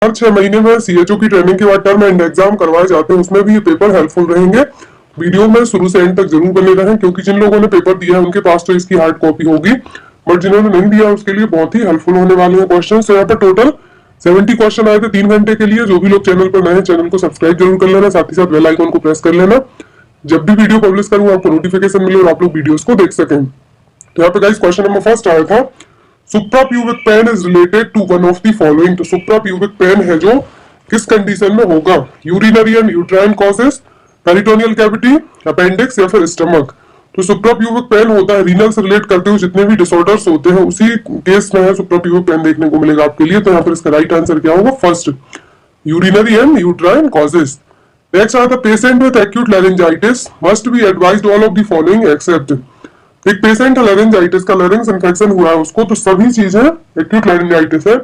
हर 6 महीने में सीएचओ की ट्रेनिंग के बाद टर्म एंड एग्जाम करवाए जाते हैं, उसमें भी ये पेपर हेल्पफुल रहेंगे। वीडियो में शुरू से एंड तक जरूर बने रहें, क्योंकि जिन लोगों ने पेपर दिया है उनके पास तो इसकी हार्ड कॉपी होगी, बट जिन्होंने नहीं दिया उसके लिए बहुत ही हेल्पफुल होने वाले हैं क्वेश्चन। तो यहाँ पर टोटल 70 क्वेश्चन आए थे 3 घंटे के लिए। जो भी लोग चैनल पर नए हैं, चैनल को सब्सक्राइब जरूर कर लेना, साथ ही साथ बेल आइकन को प्रेस कर लेना, जब भी वीडियो पब्लिश करूँ आपको नोटिफिकेशन मिले और आप लोग वीडियोस को देख सकें। तो यहाँ पे गाइस क्वेश्चन नंबर फर्स्ट आया था, suprapubic pain is related to one of the following. तो सुप्राप्यूबिक पेन है जो किस कंडीशन में होगा? Urinary and uterine causes, peritoneal cavity, appendix या फिर स्टमक। तो सुप्राप्यूबिक पेन होता है रीनल से रिलेट करते हुए जितने भी डिसऑर्डर्स होते हैं उसी केस में है सुप्राप्यूबिक पेन देखने को मिलेगा आपके लिए। तो यहाँ पर इसका राइट आंसर क्या होगा? First, urinary and uterine causes. Next आता है, patient with acute laryngitis must be advised all of the following accept. एक पेशेंट है लैरिंजाइटिस का, लैरिंग्स इन्फेक्शन हुआ है उसको, तो सभी चीजें, एक्यूट लैरिंजाइटिस है,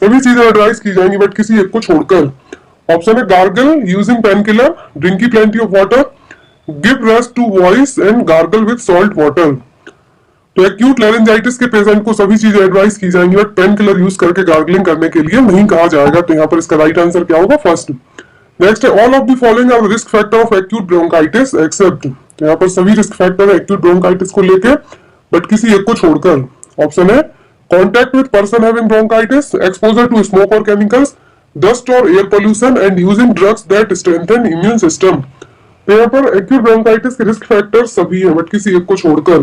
सभी चीजें एडवाइस की जाएंगी बट किसी एक को छोड़कर। ऑप्शन है gargle using pain killer, drinking plenty of water, give rest to voice and gargle with salt water. तो एक्यूट लैरिंजाइटिस के पेशेंट को सभी चीजें एडवाइस की जाएंगी बट पेन किलर यूज करके गार्गलिंग करने के लिए नहीं कहा जाएगा। तो यहाँ पर इसका राइट आंसर क्या होगा? फर्स्ट। नेक्स्ट है, all of the following are risk factor of acute bronchitis except. तो यहाँ पर सभी रिस्क फैक्टर है एक्यूट ब्रोंकाइटिस को लेके बट किसी एक को छोड़कर। ऑप्शन है contact with person having bronchitis, exposure to smoke और केमिकल्स, डस्ट और air pollution and using drugs that strengthen immune system. तो यहाँ पर एक्यूट ब्रोंकाइटिस के रिस्क फैक्टर सभी है बट किसी एक को छोड़कर।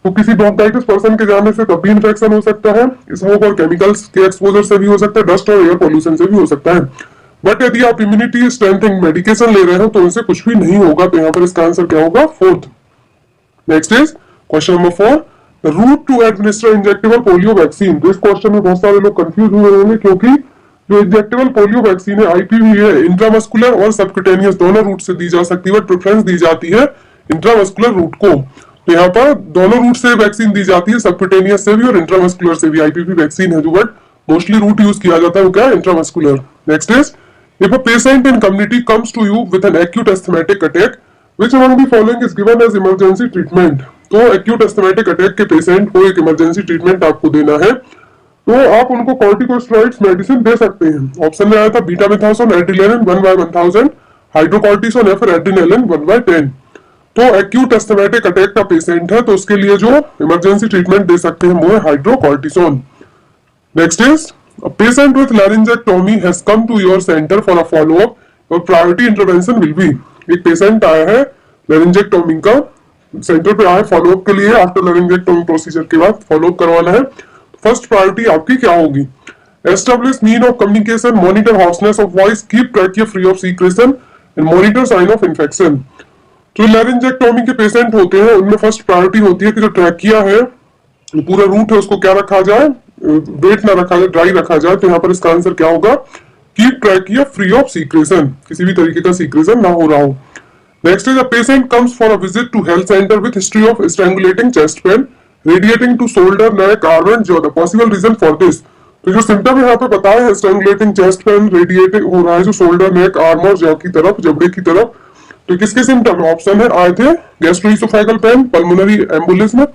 तो किसी ब्रोंकाइटिस पर्सन के जाने से तब भी इन्फेक्शन हो सकता है, स्मोक और केमिकल्स के एक्सपोजर से भी हो सकता है, डस्ट और एयर पोल्यूशन से भी हो सकता है, बट यदि आप इम्यूनिटी स्ट्रेंथनिंग मेडिकेशन ले रहे हो तो उनसे कुछ भी नहीं होगा। तो यहाँ पर इसका आंसर क्या होगा? Fourth. Next is question number 4, the route to administer injectable polio vaccine. तो इस क्वेश्चन में बहुत सारे लोग कंफ्यूज हुए होंगे, क्योंकि जो इंजेक्टेबल पोलियो वैक्सीन है आईपीवी है, इंट्रामस्कुलर और सबक्यूटेनियस दोनों रूट से दी जा सकती है, बट प्रेफरेंस दी जाती है इंट्रामस्कुलर रूट को। तो यहाँ पर दोनों रूट से वैक्सीन दी जाती है, सबक्यूटेनियस से भी और इंट्रामस्कुलर से भी। आईपीवी वैक्सीन है जो, बट मोस्टली रूट यूज किया जाता है वो क्या है? Intramuscular. Next is, if a patient in community comes to you with an acute asthmatic attack, which among the following is given as emergency treatment? तो acute asthmatic attack के patient को एक इमरजेंसी ट्रीटमेंट आपको देना है, तो आप उनको कॉर्टिकोस्टेरॉइड्स मेडिसिन दे सकते हैं। ऑप्शन में आया था बीटामेथासोन, एड्रेनालिन 1/1000, हाइड्रोकॉर्टिसोन या फिर एड्रेनालिन 1/10। तो एक्यूट एस्थमेटिक अटैक का पेशेंट है तो उसके लिए जो इमरजेंसी ट्रीटमेंट दे सकते हैं वो है hydrocortisone. Next is, a patient with laryngectomy has come to your center for a follow-up. Your priority intervention will be, एक पेशेंट आया है laryngectomy का, सेंटर पे आया फॉलोअप के लिए, आफ्टर laryngectomy प्रोसीजर के बाद फॉलोअप करवाना है। फर्स्ट प्रायोरिटी आपकी क्या होगी? Establish mean of communication, monitor harshness of voice, keep trachea free of secretion and monitor sign of infection. जो laryngectomy के पेशेंट होते हैं उनमें फर्स्ट प्रायोरिटी होती है कि जो ट्रैकिया है, पूरा रूट है, उसको क्या रखा जाए? वेट ना रखा जाए, ड्राई रखा जाए। तो यहाँ पर इसका आंसर क्या होगा? Keep trachea free of secretion, किसी भी तरीके का सीक्रेशन ना हो रहा हो। Next is, a patient comes for a visit to health centre with history of strangulating chest pain, radiating to shoulder, neck, arm and jaw. The possible reason for this. तो जो सिम्टम यहाँ पे बताया है, स्ट्रैंगुलेटिंग चेस्ट पेन, रेडिएटिंग हो रहा है जो शोल्डर, नेक, आर्म और जॉ की तरफ, जबड़े की तरफ। तो किसके सिम्टम? ऑप्शन है आए थे gastroesophageal pain, pulmonary embolism,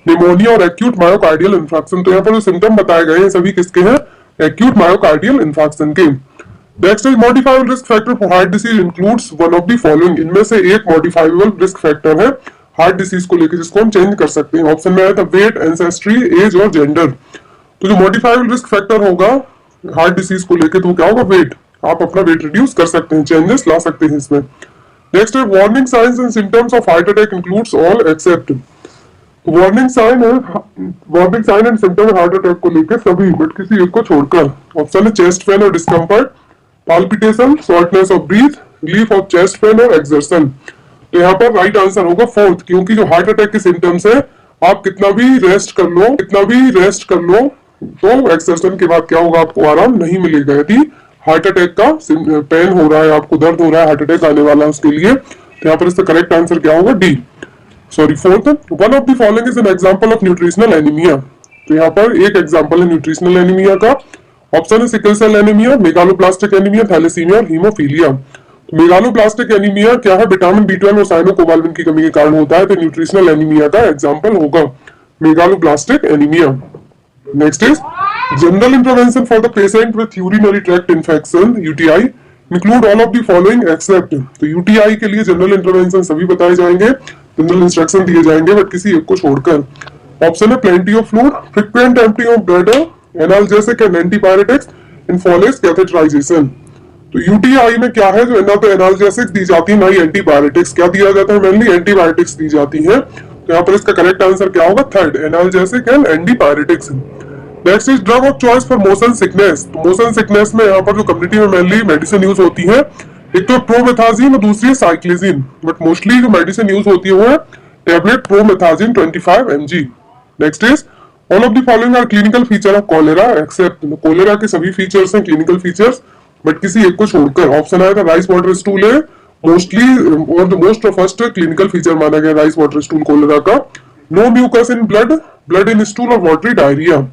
pneumonia और एक्यूट मायोकार्डियल इंफार्क्शन। तो यहाँ पर जो सिम्टम बताए गए हैं सभी किसके हैं? एक्यूट मायोकार्डियल इंफार्क्शन के। Next is, modifiable risk factor for heart disease includes one of the following. इनमें से एक मॉडिफाइबल रिस्क फैक्टर है हार्ट डिसीज को लेकर जिसको हम चेंज कर सकते हैं। ऑप्शन में आया था वेट, एंसेस्ट्री, एज और जेंडर। तो जो मॉडिफाइबल रिस्क फैक्टर होगा हार्ट डिसीज को लेकर तो क्या होगा? वेट। आप अपना वेट रिड्यूस कर सकते हैं, चेंजेस ला सकते हैं इसमें। नेक्स्ट है, warning signs and symptoms of heart attack includes all except. Warning sign है, warning sign and symptom heart attack को लेकर सभी बट किसी एक को छोड़कर। ऑप्शन है चेस्ट पेन और discomfort, palpitation, shortness of breath, relief of chest pain और एक्सर्शन। तो यहाँ पर राइट आंसर होगा फोर्थ, क्योंकि जो हार्ट अटैक के सिम्टम्स है, आप कितना भी रेस्ट कर लो तो एक्सर्शन के बाद क्या होगा? आपको आराम नहीं मिलेगा। यदि हार्ट अटैक का पेन हो रहा है, आपको दर्द हो रहा है, हार्ट अटैक आने वाला है उसके लिए, तो यहाँ पर इसका करेक्ट आंसर क्या होगा? D, sorry fourth. One of the following is an example of nutritional anaemia. तो यहाँ पर एक एग्जांपल है न्यूट्रिशनल एनीमिया का। ऑप्शन है sickle cell anaemia, megaloblastic anaemia, thalassaemia और हीमोफीलिया। तो मेगालोब्लास्टिक एनीमिया क्या है? विटामिन B12 और साइनोकोबाल्मिन की कमी के कारण होता है, तो न्यूट्रिशनल एनीमिया का एग्जांपल होगा megaloblastic anaemia. Next is, General intervention for the patient with urinary tract infection UTI include all of the following except। तो UTI के लिए जनरल इंटरवेंशन सभी बताए जाएंगे, जनरल इंस्ट्रक्शन दिए जाएंगे, बट किसी एक को छोड़कर। ऑप्शन है plenty of fluid, frequent empty of bladder, analgesic and antibiotics, इन्फॉलेस कैथेटराइजेशन। तो यूटीआई में क्या है, जो ना तो एनाल्जेसिक दी जाती है ना ही एंटीबायोटिक्स। क्या दिया जाता है, मेनली एंटीबायोटिक्स दी जाती है। तो यहाँ पर इसका करेक्ट आंसर क्या होगा, third, analgesic and antibiotics. Next is drug of choice for motion sickness. Motion sickness में यहाँ पर जो कम्युनिटी में मेनली मेडिसिन यूज होती है, एक तो प्रोमेथाजिन और दूसरी है साइक्लिजिन, बट मोस्टली जो मेडिसिन यूज होती है वो है tablet promethazine 25 mg। Next is all of the following are clinical feature of cholera except. Cholera के सभी फीचर्स हैं क्लिनिकल फीचर्स, बट किसी एक को छोड़कर। ऑप्शन आएगा राइस वाटर स्टूल है मोस्टली और the most first clinical feature माना गया राइस वाटर स्टूल कॉलेरा का। No mucus in blood, blood in stool और वाटरी डायरिया।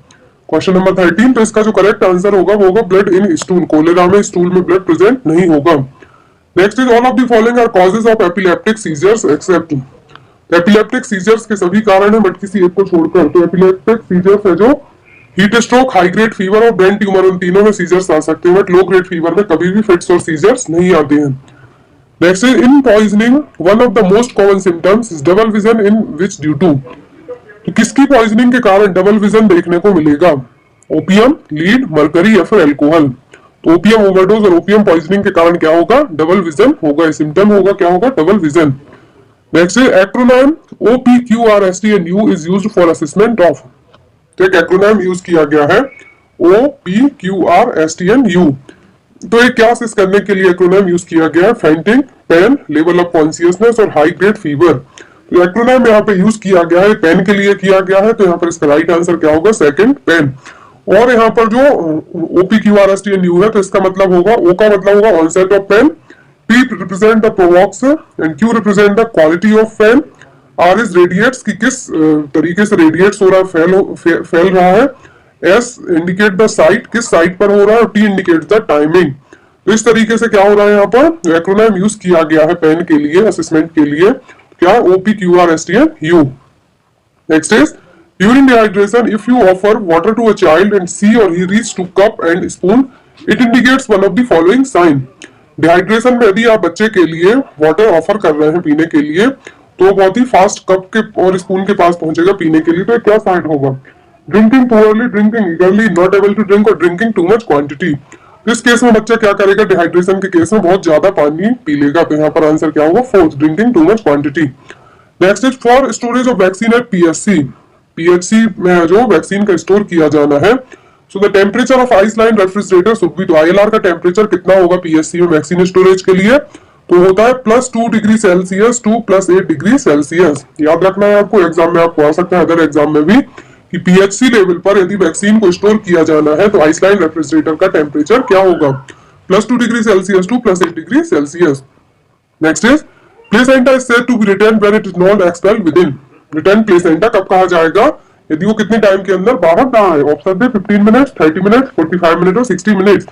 क्वेश्चन नंबर 13, तो इसका जो करेक्ट आंसर होगा वो होगा ब्लड इन स्टूल। कोलेरा में स्टूल में ब्लड प्रेजेंट नहीं होगा। Next is all of the following are causes of epileptic seizures except. Epileptic seizures के सभी कारण है, बट किसी एक को छोड़कर। तो एपिलेप्टिक सीजर्स है जो heat stroke, high grade fever और ब्रेन ट्यूमर, उन तीनों में सीजर्स आ सकते हैं, बट लो ग्रेड फीवर में कभी भी फिट्स और सीजर्स नहीं आते हैं। Next is in poisoning one of the most common symptoms is double vision in which due to. तो किसकी पॉइजनिंग के कारण डबल विजन देखने को मिलेगा, ओपियम, लीड, मरकरी या फिर अल्कोहल। तो ओपियम ओवरडोज और ओपियम पॉइजनिंग के कारण क्या होगा, डबल विजन होगा। सिम्टम होगा क्या होगा, डबल विजन। नेक्स्ट है acronym OPQRSTNU is used for assessment of. तो एक एक्रोनिम यूज किया गया है OPQRSTNU। तो ये क्या असेस करने के लिए एक्रोनिम यूज किया गया है, fainting, pain, level of consciousness और हाई ग्रेड फीवर। तो एक्रोनिम यहाँ पे यूज किया गया है, पेन के लिए किया गया है, तो यहाँ पर इसका राइट आंसर क्या होगा, सेकंड, पेन। और यहाँ पर जो OPQRSTNU है, तो इसका मतलब होगा, O का मतलब होगा onset of pain, P represent the provokes and Q represent the quality of pain, R is radiates की किस तरीके से रेडिएट्स हो रहा है, फैल रहा है, S इंडिकेट द साइट, किस साइट पर हो रहा है, और T इंडिकेट द टाइमिंग। तो इस तरीके से क्या हो रहा है, यहाँ पर एक्रोनिम यूज किया गया है पेन के लिए, असेसमेंट के लिए, क्या, OPQRSTNU। Next is during dehydration if you offer water to a child and she or he reach to cup and spoon, it indicates one of the following sign. Dehydration में यदि आप बच्चे के लिए वाटर ऑफर कर रहे हैं पीने के लिए, तो बहुत ही फास्ट कप के और स्पून के पास पहुंचेगा पीने के लिए, तो क्या साइन होगा, drinking poorly, drinking eagerly, not able to drink और ड्रिंकिंग टू मच क्वांटिटी। इस केस में बच्चा क्या करेगा, डिहाइड्रेशन के केस में बहुत ज्यादा पानी पी लेगा। तो यहाँ पर आंसर क्या होगा, fourth, drinking too much quantity. Next is for storage of vaccine eight PHC। PHC में जो वैक्सीन का स्टोर किया जाना है, so the temperature of ice line refrigerator should be. तो ILR का टेम्परेचर कितना होगा PHC में वैक्सीन स्टोरेज के लिए, तो होता है +2 degree Celsius to +8 degree Celsius. याद रखना है आपको, एग्जाम में आपको आ सकता है, अदर एग्जाम में भी, कि PHC लेवल पर यदि वैक्सीन को स्टोर किया जाना है तो आइसलाइन रेफ्रिजरेटर का टेम्परेचर क्या होगा, +2 degree Celsius to +8 degree Celsius. Next is placenta is said to be return when it is not expelled within. Return placenta कब कहा जाएगा, यदि वो कितने टाइम के अंदर बाहर कहा है। ऑप्शन है 15 मिनट, 30 मिनट, 45 मिनट और 60 मिनट।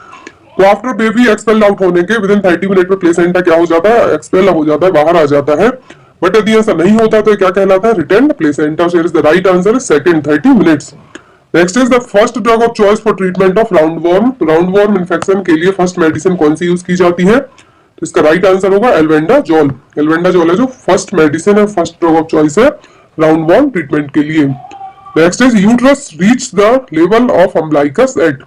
तो आफ्टर बेबी एक्सपेल आउट होने के विद इन 30 मिनट में प्लेसेंटा क्या हो जाता है, एक्सपेल हो जाता है, बाहर आ जाता है। बट यदि ऐसा नहीं होता तो क्या कहलाता है, return placenta. So is the right answer, second, 30 minutes. Next is the first drug of choice for treatment of roundworm. तो राउंडवॉर्म इन्फेक्शन के लिए फर्स्ट मेडिसिन कौन सी यूज की जाती है, तो इसका राइट आंसर होगा एल्बेंडाजोल। एल्बेंडाजोल है जो फर्स्ट मेडिसिन है, फर्स्ट ड्रग ऑफ चॉइस है राउंडवॉर्म ट्रीटमेंट के लिए। Next is uterus reach the level of umbilicus at.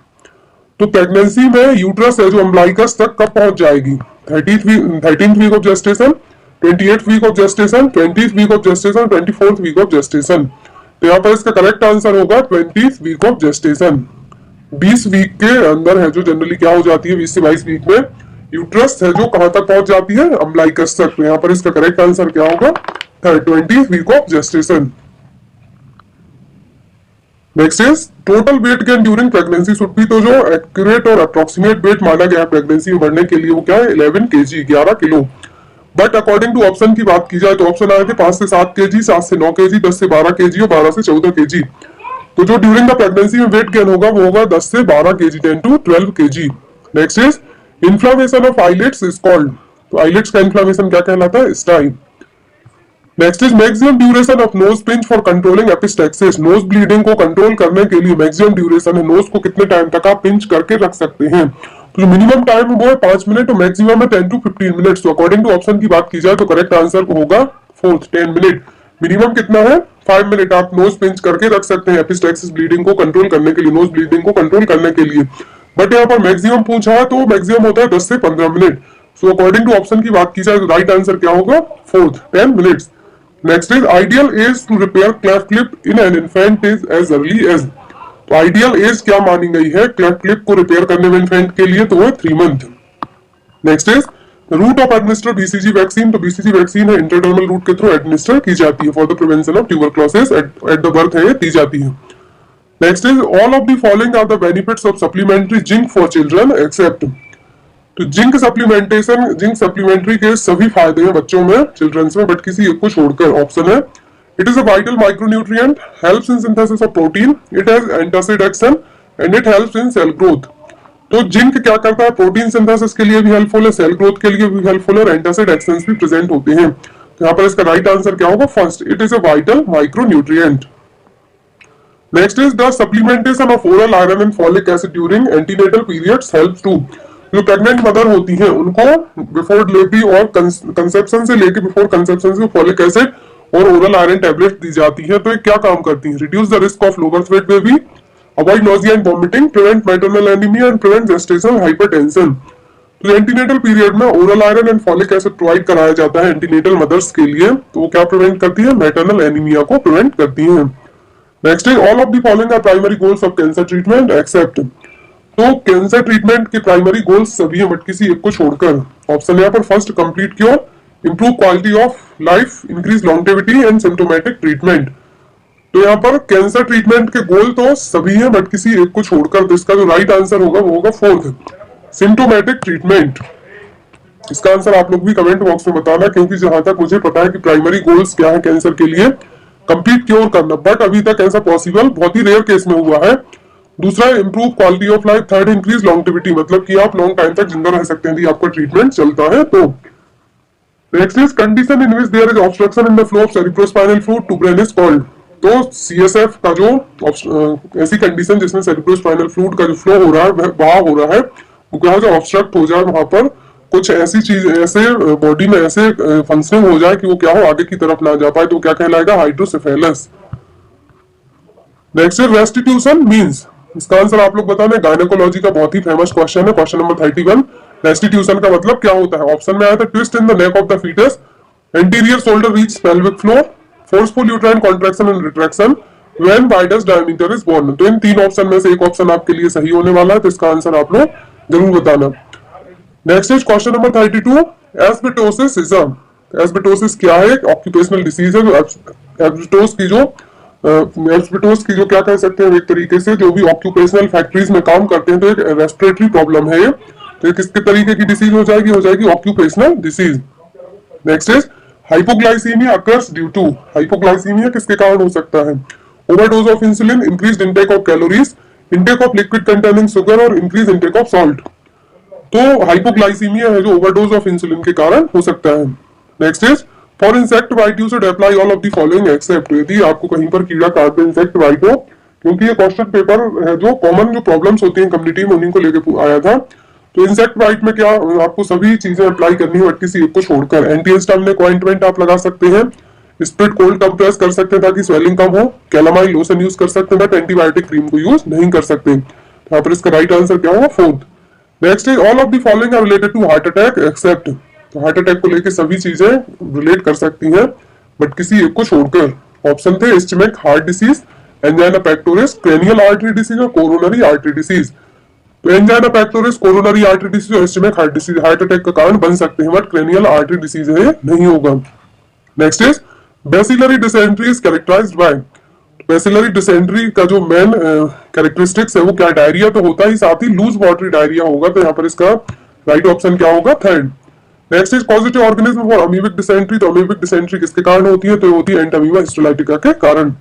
तो प्रेगनेंसी में यूट्रस है जो अम्ब्लाइकस तक कब पहुंच जाएगी, 13th week of gestation, 28th week of gestation, 20th week of gestation, 24th week of gestation. तो यहाँ पर इसका करेक्ट आंसर होगा 20th week of gestation. 20 week के अंदर है जो जनरली क्या हो जाती है, 20 से 22 वीक में यूट्रस है जो कहां तक पहुंच जाती है, अम्ब्लाइकस तक। तो यहाँ पर इसका करेक्ट आंसर क्या होगा, 20th week of gestation. Next is total weight gain during pregnancy should be. तो जो एक्यूरेट और अप्रोक्सीमेट वेट माना गया है प्रेगनेंसी में बढ़ने के लिए वो क्या है, 11 kg, 11 kilo. But according to option की बात की जाए तो ऑप्शन आए थे 5 से 7 kg, 7 से 9 kg, 10 से 12 kg और 12 से 14 kg। तो जो ड्यूरिंग द प्रेगनेंसी में वेट गेन होगा वो होगा 10 से 12 kg, 10 to 12 kg। Next is inflammation of eyelids is called. तो आईलिड्स का इन्फ्लामेशन क्या कहलाता है, stye. Next is maximum duration of nose pinch for controlling epistaxis. Nose bleeding को कंट्रोल करने के लिए मैक्सिमम ड्यूरेशन है, नोज को कितने टाइम तक आप पिंच करके रख सकते हैं। तो मिनिमम टाइम वो है 5 मिनट और मैक्सिमम है 10 to 15 मिनट। तो अकॉर्डिंग टू ऑप्शन की बात की जाए तो करेक्ट आंसर होगा फोर्थ 10 मिनट। मिनिमम कितना है 5 मिनट आप नोज पिंच करके रख सकते हैं एपिस्टेक्सिस ब्लीडिंग को कंट्रोल करने के लिए, नोज ब्लीडिंग को कंट्रोल करने के लिए। बट यहाँ पर मैक्सिमम पूछा है तो मैक्सिमम होता है 10 से 15 minute. So according to option की बात की जाए तो राइट आंसर क्या होगा fourth 10 minutes. Next is ideal age to repair cleft lip in an infant is as early as. तो आइडियल एज क्या मानी गई है क्लेफ्ट क्लिप को रिपेयर करने में इन्फेंट के लिए, तो है 3 month. Next is route of administer BCG vaccine. तो बीसीजी वैक्सीन है इंट्राडर्मल रूट के थ्रू एडमिनिस्टर की जाती है for the prevention of tuberculosis at the birth है ये दी जाती है। Next is all of the following are the benefits of supplementary zinc for children except. तो जिंक सप्लीमेंटेशन, जिंक सप्लीमेंट्री के सभी फायदे हैं बच्चों में, चिल्ड्रंस में, बट किसी एक को छोड़कर। ऑप्शन है it is a vital micronutrient, helps in synthesis of protein, it has antacid action and it helps in cell growth. तो जिंक क्या करता है, प्रोटीन सिंथेसिस के लिए भी हेल्पफुल है, सेल ग्रोथ के लिए भी हेल्पफुल है और एंटासिड एक्शंस भी प्रेजेंट होते हैं। तो यहाँ पर इसका राइट आंसर क्या होगा first, it is a vital micronutrient. Next is the supplementation of oral iron and folic acid during antenatal periods helps to. जो प्रेग्नेंट मदर होती है उनको बिफोर डिलीवरी और कंसेप्शन से लेके बिफोर कंसेप्शन से फॉलिक एसिड और ओरल आयरन टैबलेट दी जाती है। तो ये क्या काम करती है, reduce the risk of low birth weight baby, avoid nausea and vomiting, prevent maternal anaemia and prevent gestational hypertension. तो एंटीनेटल पीरियड में oral iron and folic acid provide कराया जाता है एंटीनेटल मदर्स के लिए। तो वो क्या प्रिवेंट करती है, मैटरनल एनीमिया को प्रिवेंट करती है। Next is all of the following are primary goals of cancer treatment except. तो कैंसर ट्रीटमेंट के प्राइमरी गोल्स सभी हैं बट किसी एक को छोड़कर। ऑप्शन यहाँ पर first complete cure, improve quality of life, increase longevity and symptomatic treatment. तो यहाँ पर कैंसर ट्रीटमेंट के गोल तो सभी हैं बट किसी एक को छोड़कर। तो इसका जो राइट आंसर होगा वो होगा फोर्थ, सिम्टोमेटिक ट्रीटमेंट। इसका आंसर आप लोग भी कमेंट बॉक्स में बताना, क्योंकि जहां तक मुझे पता है कि प्राइमरी गोल्स क्या है कैंसर के लिए, कंप्लीट क्योर करना, बट अभी तक ऐसा पॉसिबल बहुत ही रेयर केस में हुआ है। दूसरा improve quality of life, third increase longevity, मतलब कि आप लॉन्ग टाइम तक जिंदा रह सकते हैं यदि आपका ट्रीटमेंट चलता है तो। Next is condition in which there is obstruction in the flow of cerebrospinal fluid to brain is called. तो सीएसएफ का जो ऐसी कंडीशन जिसमें सेरिब्रोस्पाइनल फ्लूइड का जो फ्लो हो रहा है, बहाव हो रहा है, वो क्या जो ऑब्स्ट्रक्ट हो जाए, वहां पर कुछ ऐसी चीज ऐसे बॉडी में ऐसे फंक्शनिंग हो जाए कि वो क्या हो आगे की तरफ ना जा पाए, तो क्या कहलाएगा hydrocephalus. Next is restitution means. इसका आंसर आप लोग बताना। गायनेकोलॉजी का बहुत ही फेमस क्वेश्चन है, क्वेश्चन नंबर 31। रेस्टिट्यूशन का मतलब क्या होता है। ऑप्शन में आया था twist in the neck of the foetus, anterior shoulder reach pelvic floor, forceful uterine contraction and retraction, when widest diameter is born. तो इन तीन ऑप्शन में से एक ऑप्शन आपके लिए सही होने वाला है, तो इसका आंसर आप लोग जरूर बताना। Next is question number 32, asbestosis. Asbestosis क्या है, ऑक्यूपेशनल डिसीज है। एस्बेस्टोस की जो क्या कह सकते हैं एक तरीके से जो भी ऑक्यूपेशनल फैक्ट्रीज में काम करते हैं, तो एक रेस्पिरेटरी प्रॉब्लम है ये। तो किसके तरीके की डिसीज हो जाएगी occupational disease. Next is hypoglycaemia occurs due to. Hypoglycaemia किसके कारण हो सकता है, overdose of insulin, increased intake of calories, intake of liquid containing sugar और इंक्रीज इंटेक ऑफ सॉल्ट। तो हाइपोग्लाइसीमिया है जो ओवरडोज ऑफ इंसुलिन के कारण हो सकता है। Next is for insect bite you should apply all of the following except. यदि आपको कहीं पर कीड़ा काट दे, इंसेक्ट बाइट हो, क्योंकि ये क्वेश्चन पेपर है जो कॉमन जो प्रॉब्लम्स होती हैं कम्युनिटी में उन्हीं को लेकर आया था। तो इंसेक्ट बाइट में क्या आपको सभी चीजें अप्लाई करनी है बट किसी एक को छोड़कर। एंटीहिस्टामिनिक ऑइंटमेंट आप लगा सकते हैं, स्प्रिट कोल्ड कंप्रेस कर सकते हैं ताकि स्वेलिंग कम हो, कैलामाइन लोशन यूज कर सकते हैं बट एंटीबायोटिक क्रीम को यूज नहीं कर सकते। यहाँ पर इसका राइट आंसर क्या होगा fourth. Next is all of the following are related to heart attack except. तो हार्ट अटैक को लेकर सभी चीजें रिलेट कर सकती हैं बट किसी एक को छोड़कर। ऑप्शन थे ischaemic heart disease, angina pectoris, cranial artery disease और कोरोनरी आर्टरी डिसीज। तो angina pectoris, coronary artery disease और ischaemic heart disease heart attack का कारण बन सकते हैं बट क्रेनियल आर्टरी डिसीज है नहीं होगा। Next is bacillary dysentery is characterised by. Bacillary dysentery का जो मेन कैरेक्टरिस्टिक्स है वो क्या, डायरिया तो होता ही, साथ ही लूज वाटरी डायरिया होगा। तो यहाँ पर इसका राइट ऑप्शन क्या होगा third. Next is positive organism for amoebic dysentery. तो अमीबिक डिसेंट्री किसके कारण होती है, तो होती है एंटामीबा हिस्टोलाइटिका के कारण।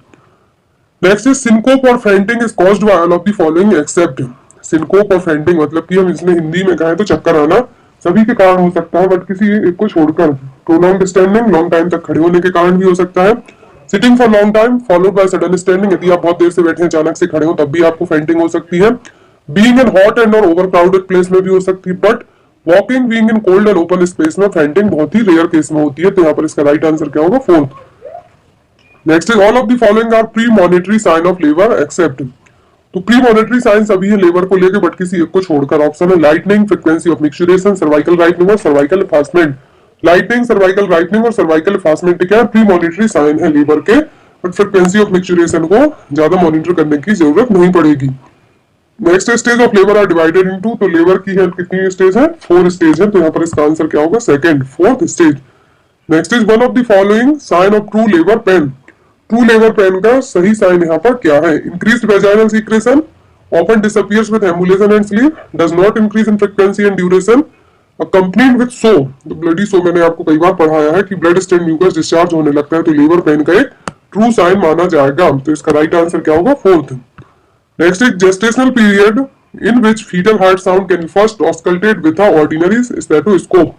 नेक्स्ट इज सिनकोप और fainting is caused by all of the following accept. Syncope और फेंटिंग मतलब कि हम इसमें हिंदी में कहें तो चक्कर आना, सभी के कारण हो सकता है, बट किसी एक को छोड़कर। प्रोलॉन्ग्ड स्टैंडिंग, लॉन्ग टाइम तक खड़े होने के कारण भी हो सकता है। Sitting for long time followed by sudden standing, यदि आप बहुत देर से बैठे हैं अचानक से खड़े हो तब भी आपको फेंटिंग हो सकती है। बीइंग इन हॉट एंड और ओवर क्राउडेड प्लेस में भी हो सकती है, but walking being in cold and open space में फेंटिंग बहुत ही रेयर केस में होती है। तो यहाँ पर इसका राइट आंसर क्या होगा? Fourth. Next is all of the following are pre monetary sign of labour except. तो प्री मॉनिटरी साइन सभी है लेबर को लेकर, बट किसी एक को छोड़कर। ऑप्शन है lightening, frequency of micturition, cervical ripening और cervical effacement. Lightening, cervical ripening और सर्वाइकल एफास्टमेंट क्या है? प्री मॉनिटरी साइन है लेबर के, बट फ्रीक्वेंसी ऑफ मिक्सचुरेशन को ज्यादा मॉनिटर करने की जरूरत नहीं पड़ेगी। Next stage of labour are divided into, तो लेबर की हेल्थ कितनी स्टेज है? 4 स्टेज है। तो यहाँ पर इसका आंसर क्या होगा? Second, fourth stage. Next is one of the following sign of true labour pain. True labour pain का सही साइन यहाँ पर क्या है? Increased vaginal secretion, often disappears with ambulation and sleep, does not increase in frequency and duration, accompanied with so, तो bloody सो मैंने आपको कई बार पढ़ाया है कि ब्लड स्टेन म्यूकस डिस्चार्ज होने लगता है, तो लेबर पेन का एक ट्रू साइन माना जाएगा। तो इसका राइट आंसर क्या होगा? Fourth. Next is gestational period in which foetal heart sound can first auscultate with ordinary stethoscope.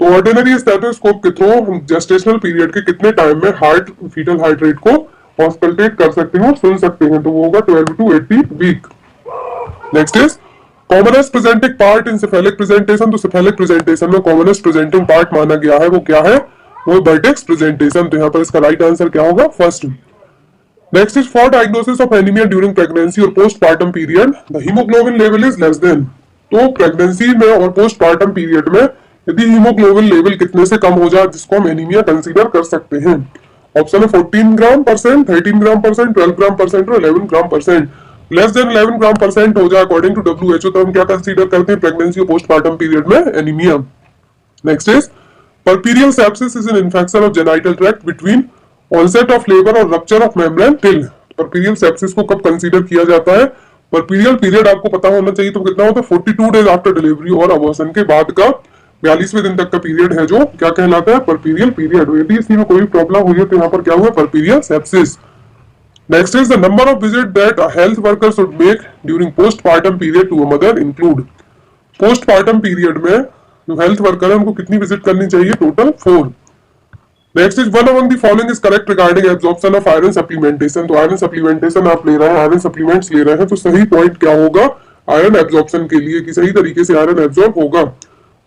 तो ऑर्डिनरी स्टेथोस्कोप के थ्रू हम जेस्टेशनल पीरियड के कितने टाइम में फीटल हार्ट रेट को ऑस्कल्टेट कर सकते हैं और सुन सकते हैं? तो वो होगा 12 to 18 week. Next is commonest presenting part in cephalic presentation. तो सेफेलिक प्रेजेंटेशन में कॉमनेस्ट प्रेजेंटिंग पार्ट माना गया है, वो क्या है? वो वर्टेक्स प्रेजेंटेशन। तो यहाँ पर इसका राइट आंसर क्या होगा? First. Next is for diagnosis of anaemia during pregnancy और postpartum period the haemoglobin level is less than. तो प्रेगनेंसी में और पोस्टपार्टम पीरियड में यदि हीमोग्लोबिन लेवल कितने से कम हो जाए जिसको हम एनीमिया कंसीडर कर सकते हैं? ऑप्शन है 14 ग्राम परसेंट, 13 ग्राम परसेंट, 12 ग्राम परसेंट और 11 ग्राम परसेंट। लेस देन 11 ग्राम परसेंट हो जाए अकॉर्डिंग टू WHO, तो हम क्या कंसीडर करते हैं? प्रेगनेंसी और पोस्टपार्टम पीरियड में anaemia. Next is puerperal sepsis is an infection of genital tract between onset of labour और rupture of membrane till. Puerperal sepsis को कब कंसीडर किया जाता है? परपीरियल पीरियड आपको पता होना चाहिए, तो कितना होता है? 42 डेज आफ्टर डिलीवरी और अबॉर्शन के बाद का 42वें दिन तक का पीरियड है जो क्या कहलाता है? परपीरियल पीरियड। यदि इसमें कोई प्रॉब्लम हुई है तो यहाँ पर क्या हुआ? परपीरियल sepsis. Next is the number of visits that a health worker should make during postpartum period to a mother include. Postpartum period में जो हेल्थ वर्कर है उनको कितनी विजिट करनी चाहिए? Total 4। Next is one among the following is correct regarding absorption of iron supplementation. तो iron supplementation आप ले रहे हैं, आयरन सप्लीमेंट्स ले रहे हैं, तो सही पॉइंट क्या होगा आयरन एब्जॉर्प्शन के लिए कि सही तरीके से आयरन एब्जॉर्ब होगा?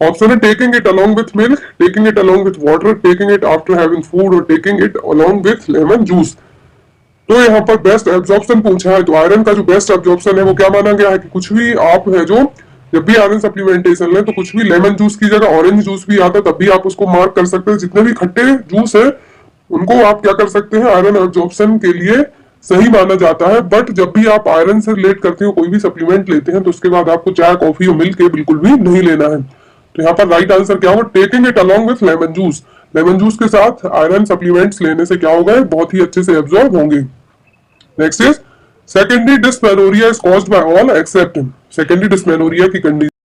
ऑप्शन है taking it along with milk, taking it along with water, taking it after having food और taking it along with lemon juice. तो यहाँ पर बेस्ट एब्जॉर्प्शन पूछा है, तो आयरन का जो बेस्ट एब्जॉर्प्शन है वो क्या माना गया है कि कुछ भी आप है जो जब भी आयरन सप्लीमेंटेशन लें तो कुछ भी लेमन जूस की जगह ऑरेंज जूस भी आता है तब भी आप उसको मार्क कर सकते हैं। जितने भी खट्टे जूस है उनको आप क्या कर सकते हैं? आयरन एब्जॉर्प्शन के लिए सही माना जाता है। बट जब भी आप आयरन से रिलेट करते हो कोई भी सप्लीमेंट लेते हैं तो उसके बाद आपको चाय, कॉफी और मिल्क बिल्कुल भी नहीं लेना है। तो यहाँ पर राइट आंसर क्या होगा? Taking it along with lemon juice. Lemon juice के साथ आयरन सप्लीमेंट्स लेने से क्या होगा? बहुत ही अच्छे से एब्जॉर्ब होंगे। Next is secondary dysmenorrhea is caused by all except secondary dysmenorrhea की कंडीशन